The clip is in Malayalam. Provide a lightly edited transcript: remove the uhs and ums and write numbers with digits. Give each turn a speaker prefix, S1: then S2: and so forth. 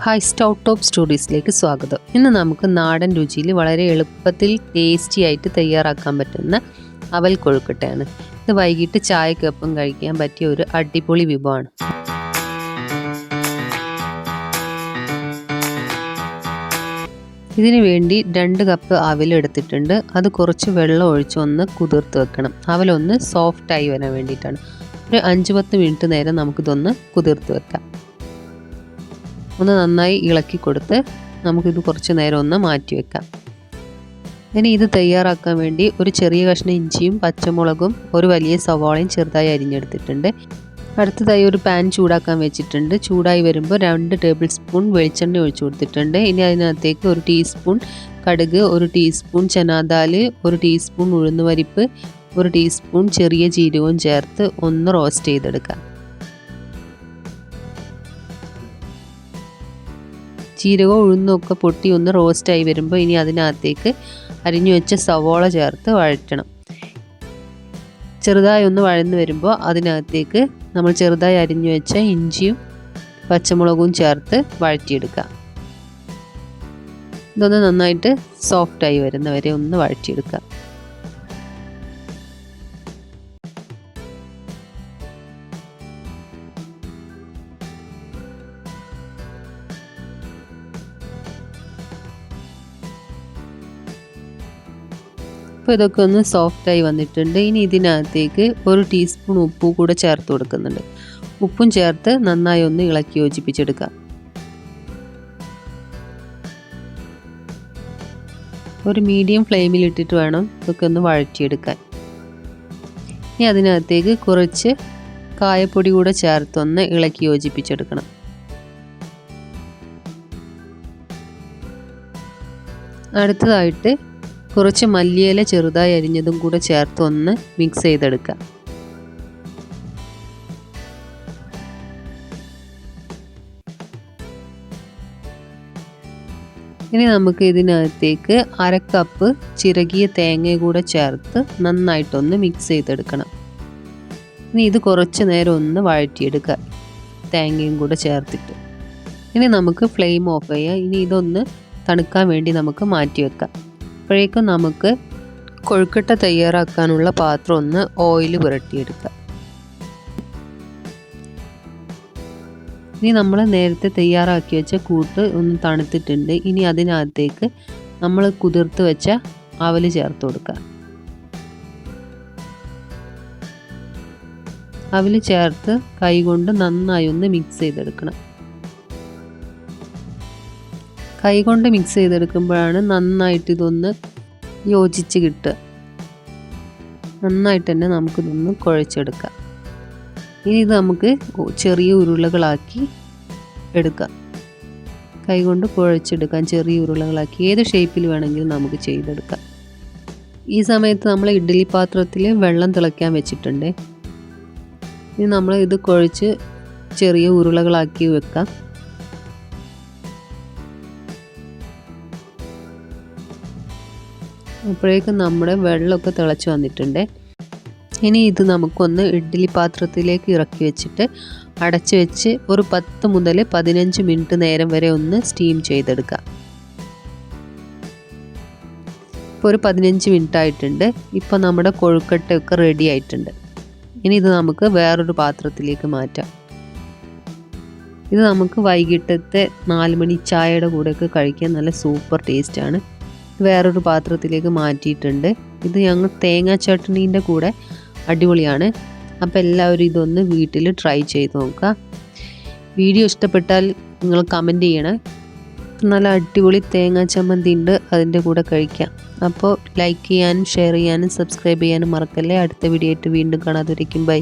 S1: ഹായ് സ്റ്റൗട്ട് ടോപ്പ് സ്റ്റോറീസിലേക്ക് സ്വാഗതം. ഇന്ന് നമുക്ക് നാടൻ രുചിയിൽ വളരെ എളുപ്പത്തിൽ ടേസ്റ്റി ആയിട്ട് തയ്യാറാക്കാൻ പറ്റുന്ന അവൽ കൊഴുക്കട്ടയാണ്. ഇത് വൈകിട്ട് ചായക്കൊപ്പം കഴിക്കാൻ പറ്റിയ ഒരു അടിപൊളി വിഭവമാണ്. ഇതിനു വേണ്ടി 2 കപ്പ് അവൽ എടുത്തിട്ടുണ്ട്. അത് കുറച്ച് വെള്ളം ഒഴിച്ച് ഒന്ന് കുതിർത്ത് വെക്കണം. അവലൊന്ന് സോഫ്റ്റായി വരാൻ വേണ്ടിയിട്ടാണ്. ഒരു 5-10 മിനിറ്റ് നേരം നമുക്കിതൊന്ന് കുതിർത്ത് വെക്കാം. ഒന്ന് നന്നായി ഇളക്കി കൊടുത്ത് നമുക്കിത് കുറച്ച് നേരം ഒന്ന് മാറ്റി വെക്കാം. ഇനി ഇത് തയ്യാറാക്കാൻ വേണ്ടി ഒരു ചെറിയ കഷ്ണം ഇഞ്ചിയും പച്ചമുളകും ഒരു വലിയ സവാളയും ചെറുതായി അരിഞ്ഞെടുത്തിട്ടുണ്ട്. അടുത്തതായി ഒരു പാൻ ചൂടാക്കാൻ വെച്ചിട്ടുണ്ട്. ചൂടായി വരുമ്പോൾ 2 ടേബിൾ സ്പൂൺ വെളിച്ചെണ്ണ ഒഴിച്ചു കൊടുത്തിട്ടുണ്ട്. ഇനി അതിനകത്തേക്ക് 1 ടീസ്പൂൺ കടുക്, 1 ടീസ്പൂൺ ചനാദാൽ, 1 ടീസ്പൂൺ ഉഴുന്നുപരിപ്പ്, 1 ടീസ്പൂൺ ചെറിയ ജീരകവും ചേർത്ത് ഒന്ന് റോസ്റ്റ് ചെയ്തെടുക്കാം. ജീരകവും ഉഴുന്നൊക്കെ പൊട്ടി ഒന്ന് റോസ്റ്റായി വരുമ്പോൾ ഇനി അതിനകത്തേക്ക് അരിഞ്ഞു വെച്ച സവോള ചേർത്ത് വഴറ്റണം. ചെറുതായി ഒന്ന് വഴന്ന് വരുമ്പോൾ അതിനകത്തേക്ക് നമ്മൾ ചെറുതായി അരിഞ്ഞു വെച്ച ഇഞ്ചിയും പച്ചമുളകും ചേർത്ത് വഴറ്റിയെടുക്കുക. ഇതൊന്ന് നന്നായിട്ട് സോഫ്റ്റായി വരുന്നവരെ ഒന്ന് വഴറ്റിയെടുക്കുക. അപ്പോൾ ഇതൊക്കെ ഒന്ന് സോഫ്റ്റായി വന്നിട്ടുണ്ട്. ഇനി ഇതിനകത്തേക്ക് 1 ടീസ്പൂൺ ഉപ്പ് കൂടെ ചേർത്ത് കൊടുക്കുന്നുണ്ട്. ഉപ്പും ചേർത്ത് നന്നായി ഒന്ന് ഇളക്കി യോജിപ്പിച്ചെടുക്കാം. ഒരു മീഡിയം ഫ്ലെയിമിൽ ഇട്ടിട്ട് വേണം ഇതൊക്കെ ഒന്ന് വഴറ്റിയെടുക്കാൻ. ഇനി അതിനകത്തേക്ക് കുറച്ച് കായപ്പൊടി കൂടെ ചേർത്തൊന്ന് ഇളക്കി യോജിപ്പിച്ചെടുക്കണം. അടുത്തതായിട്ട് കുറച്ച് മല്ലിയില ചെറുതായി അരിഞ്ഞതും കൂടെ ചേർത്ത് ഒന്ന് മിക്സ് ചെയ്തെടുക്കാം. ഇനി നമുക്ക് ഇതിനകത്തേക്ക് 1/2 കപ്പ് ചിരകിയ തേങ്ങ കൂടെ ചേർത്ത് നന്നായിട്ടൊന്ന് മിക്സ് ചെയ്തെടുക്കണം. ഇനി ഇത് കുറച്ച് നേരം ഒന്ന് വഴറ്റിയെടുക്കുക തേങ്ങയും കൂടെ ചേർത്തിട്ട്. ഇനി നമുക്ക് ഫ്ലെയിം ഓഫ് ചെയ്യാം. ഇനി ഇതൊന്ന് തണുക്കാൻ വേണ്ടി നമുക്ക് മാറ്റി വെക്കാം. അപ്പോഴേക്കും നമുക്ക് കൊഴുക്കട്ട തയ്യാറാക്കാനുള്ള പാത്രം ഒന്ന് ഓയിൽ പുരട്ടിയെടുക്കാം. ഇനി നമ്മൾ നേരത്തെ തയ്യാറാക്കി വെച്ച കൂട്ട് ഒന്ന് തണുത്തിട്ടുണ്ട്. ഇനി അതിനകത്തേക്ക് നമ്മൾ കുതിർത്ത് വെച്ച അവൽ ചേർത്ത് കൊടുക്കുക. അവൽ ചേർത്ത് കൈകൊണ്ട് നന്നായി ഒന്ന് മിക്സ് ചെയ്തെടുക്കണം. കൈകൊണ്ട് മിക്സ് ചെയ്തെടുക്കുമ്പോഴാണ് നന്നായിട്ട് ഇതൊന്ന് യോജിച്ച് കിട്ടുക. നന്നായിട്ട് തന്നെ നമുക്കിതൊന്ന് കുഴച്ചെടുക്കാം. ഇനി ഇത് നമുക്ക് ചെറിയ ഉരുളകളാക്കി എടുക്കാം. കൈകൊണ്ട് കുഴച്ചെടുക്കാം. ചെറിയ ഉരുളകളാക്കി ഏത് ഷേപ്പിൽ വേണമെങ്കിലും നമുക്ക് ചെയ്തെടുക്കാം. ഈ സമയത്ത് നമ്മൾ ഇഡ്ഡലി പാത്രത്തിൽ വെള്ളം തിളയ്ക്കാൻ വെച്ചിട്ടുണ്ട്. ഇനി നമ്മൾ ഇത് കുഴച്ച് ചെറിയ ഉരുളകളാക്കി വെക്കാം. അപ്പോഴേക്കും നമ്മുടെ വെള്ളമൊക്കെ തിളച്ച് വന്നിട്ടുണ്ട്. ഇനി ഇത് നമുക്കൊന്ന് ഇഡ്ഡലി പാത്രത്തിലേക്ക് ഇറക്കി വെച്ചിട്ട് അടച്ചു വെച്ച് ഒരു 10 മുതൽ 15 മിനിറ്റ് നേരം വരെ ഒന്ന് സ്റ്റീം ചെയ്തെടുക്കാം. ഇപ്പോൾ ഒരു 15 മിനിറ്റ് ആയിട്ടുണ്ട്. ഇപ്പോൾ നമ്മുടെ കൊഴുക്കട്ടയൊക്കെ റെഡി ആയിട്ടുണ്ട്. ഇനി ഇത് നമുക്ക് വേറൊരു പാത്രത്തിലേക്ക് മാറ്റാം. ഇത് നമുക്ക് വൈകിട്ടത്തെ 4 മണി ചായയുടെ കൂടെയൊക്കെ കഴിക്കാൻ നല്ല സൂപ്പർ ടേസ്റ്റാണ്. വേറൊരു പാത്രത്തിലേക്ക് മാറ്റിയിട്ടുണ്ട്. ഇത് ഞങ്ങൾ തേങ്ങാ ചട്നീൻ്റെ കൂടെ അടിപൊളിയാണ്. അപ്പോൾ എല്ലാവരും ഇതൊന്ന് വീട്ടിൽ ട്രൈ ചെയ്ത് നോക്കുക. വീഡിയോ ഇഷ്ടപ്പെട്ടാൽ നിങ്ങൾ കമൻറ്റ് ചെയ്യണേ. നല്ല അടിപൊളി തേങ്ങാ ചമ്മന്തി ഉണ്ട്, അതിൻ്റെ കൂടെ കഴിക്കാം. അപ്പോൾ ലൈക്ക് ചെയ്യാനും ഷെയർ ചെയ്യാനും സബ്സ്ക്രൈബ് ചെയ്യാനും മറക്കല്ലേ. അടുത്ത വീഡിയോ ആയിട്ട് വീണ്ടും കാണാതിരിക്കും. ബൈ.